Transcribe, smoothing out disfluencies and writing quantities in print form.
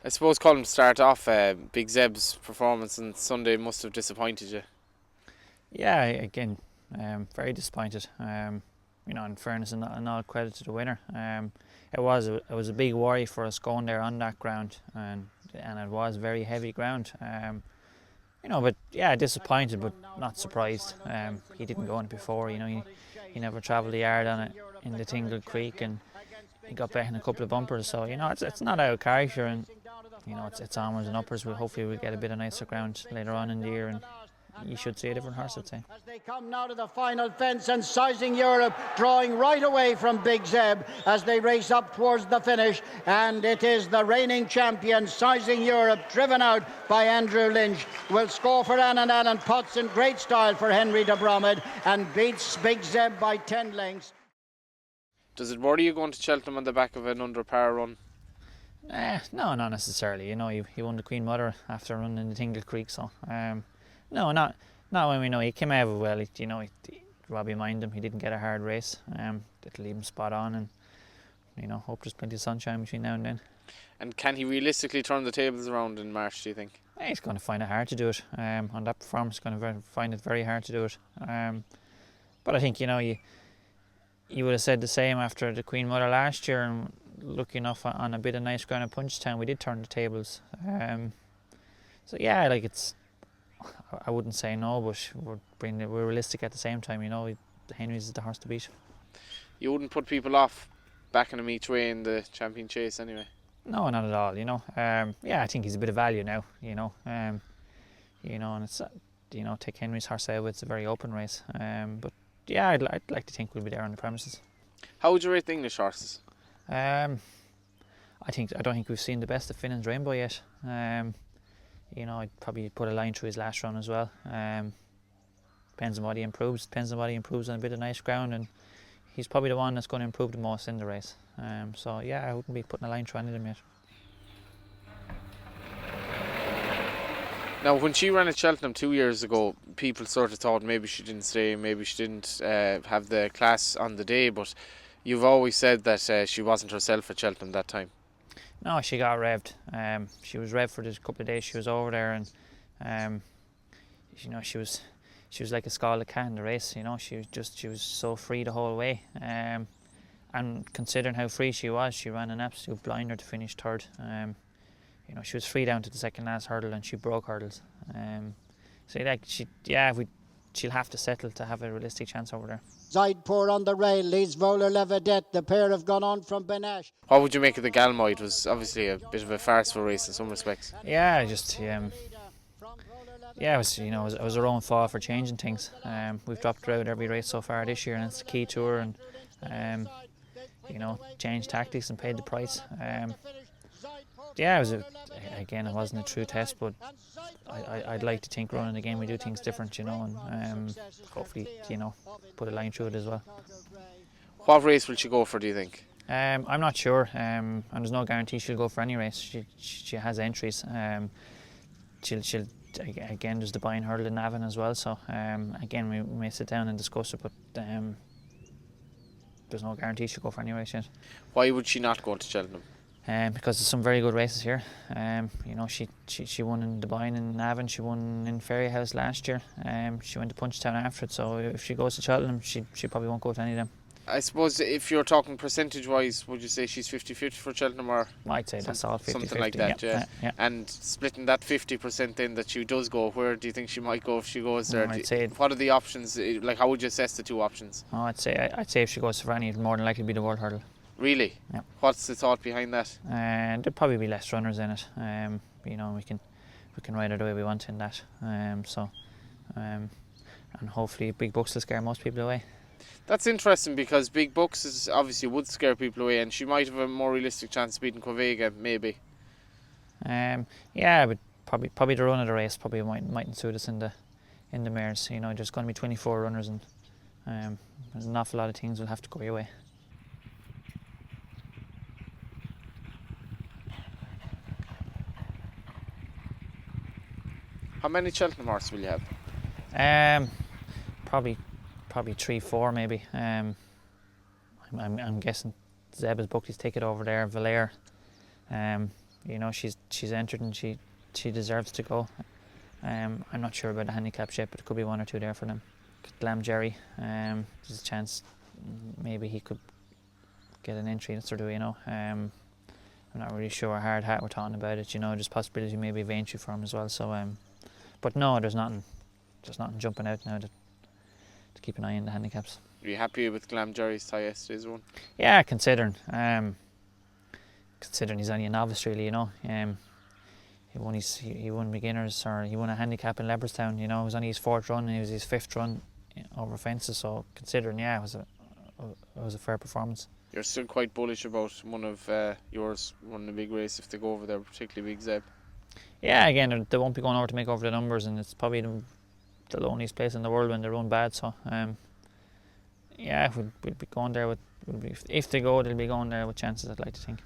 I suppose Colm, start off, Big Zeb's performance on Sunday must have disappointed you. Yeah, again, very disappointed. In fairness, and all credit to the winner. It was a big worry for us going there on that ground, and it was very heavy ground. But yeah, disappointed, but not surprised. He didn't go on it before. He never travelled the yard on it in the Tingle Creek, and he got back in a couple of bumpers. So it's not out of character, and it's onwards and uppers. Hopefully we'll get a bit of nicer ground later on in the year, and you should see a different horse, I'd say. As they come now to the final fence, and Sizing Europe drawing right away from Big Zeb as they race up towards the finish, and it is the reigning champion Sizing Europe, driven out by Andrew Lynch, will score for Annan and Potts in great style for Henry de Bromhead, and beats Big Zeb by 10 lengths. Does it worry you going to Cheltenham on the back of an under par run? No, not necessarily. He won the Queen Mother after running the Tingle Creek, so no, not when we know he came out of it well. Robbie minded him. He didn't get a hard race. It'll leave him spot on, and hope there's plenty of sunshine between now and then. And can he realistically turn the tables around in March, do you think? He's going to find it hard to do it. On that performance, he's going to find it very hard to do it. But I think you would have said the same after the Queen Mother last year, and lucky enough on a bit of nice ground at Punchestown, we did turn the tables. So yeah, I wouldn't say no, but we're realistic at the same time. Henry's is the horse to beat. You wouldn't put people off backing him each way in the champion chase anyway? No, not at all. Yeah, I think he's a bit of value now. And it's take Henry's horse out. It's a very open race. But yeah, I'd like to think we'll be there on the premises. How would you rate the English horses? I don't think we've seen the best of Finnan's Rainbow yet. I'd probably put a line through his last run as well. Depends on what he improves. Depends on what he improves on a bit of nice ground, and he's probably the one that's going to improve the most in the race. So yeah, I wouldn't be putting a line through any of them yet. Now, when she ran at Cheltenham 2 years ago, people sort of thought maybe she didn't stay, maybe she didn't have the class on the day, but you've always said that she wasn't herself at Cheltenham that time. No, she got revved. She was revved for the couple of days she was over there, and she was like a scalded cat in the race. She was so free the whole way. And considering how free she was, she ran an absolute blinder to finish third. She was free down to the second last hurdle, and she broke hurdles. She'll have to settle to have a realistic chance over there. Zaidpour on the rail leads Volar Levedette. The pair have gone on from Benash. What would you make of the Galmoy? It was obviously a bit of a farceful race in some respects. Yeah, it was our own fault for changing things. We've dropped her out every race so far this year, and it's the key to her, and changed tactics and paid the price. It wasn't a true test, but I'd like to think running the game we do things different, and hopefully, put a line through it as well. What race will she go for, do you think? I'm not sure, and there's no guarantee she'll go for any race. She has entries. She'll again, there's the Buying Hurdle in Navan as well, so again we may sit down and discuss it, but there's no guarantee she'll go for any race yet. Why would she not go to Cheltenham? Because there's some very good races here. She won in the Buying in Navan, she won in Ferryhouse last year. She went to Punchestown after it, so if she goes to Cheltenham, she probably won't go to any of them. I suppose if you're talking percentage-wise, would you say she's 50-50 for Cheltenham, or I'd say that's all 50-50. Something like that, yeah. And splitting that 50% then that she does go, where do you think she might go if she goes there? What are the options? How would you assess the two options? I'd say if she goes to any, it'd more than likely be the World Hurdle. Really? Yeah. What's the thought behind that? There'd probably be less runners in it. We can ride it the way we want in that. And hopefully big bucks will scare most people away. That's interesting, because big bucks obviously would scare people away, and she might have a more realistic chance of beating Quevega, maybe. But probably the run of the race probably mightn't suit us in the mares. There's going to be 24 runners, and there's an awful lot of things will have to go your way. How many Cheltenham horses will you have? Probably 3-4 maybe. I'm guessing Zeb has booked his ticket over there. Valère, you know, she's entered and she deserves to go. I'm not sure about the handicap yet, but it could be 1 or 2 there for them. Glam Jerry, there's a chance maybe he could get an entry, sort of, you know. I'm not really sure. Hard hat, we're talking about it, you know. There's possibility maybe of entry for him as well. So, but no, there's nothing jumping out now to keep an eye on the handicaps. Are you happy with Glam Jerry's tie yesterday's one? Yeah, considering he's only a novice, really, you know. He won beginners, or he won a handicap in Leopardstown. You know, it was only his 4th run, and it was his 5th run over fences. So considering, yeah, it was a fair performance. You're still quite bullish about one of yours running a big race if they go over there, particularly Big Zeb. Yeah, again, they won't be going over to make over the numbers, and it's probably the loneliest place in the world when they run bad. So, yeah, we'll be going there with. If they go, they'll be going there with chances, I'd like to think.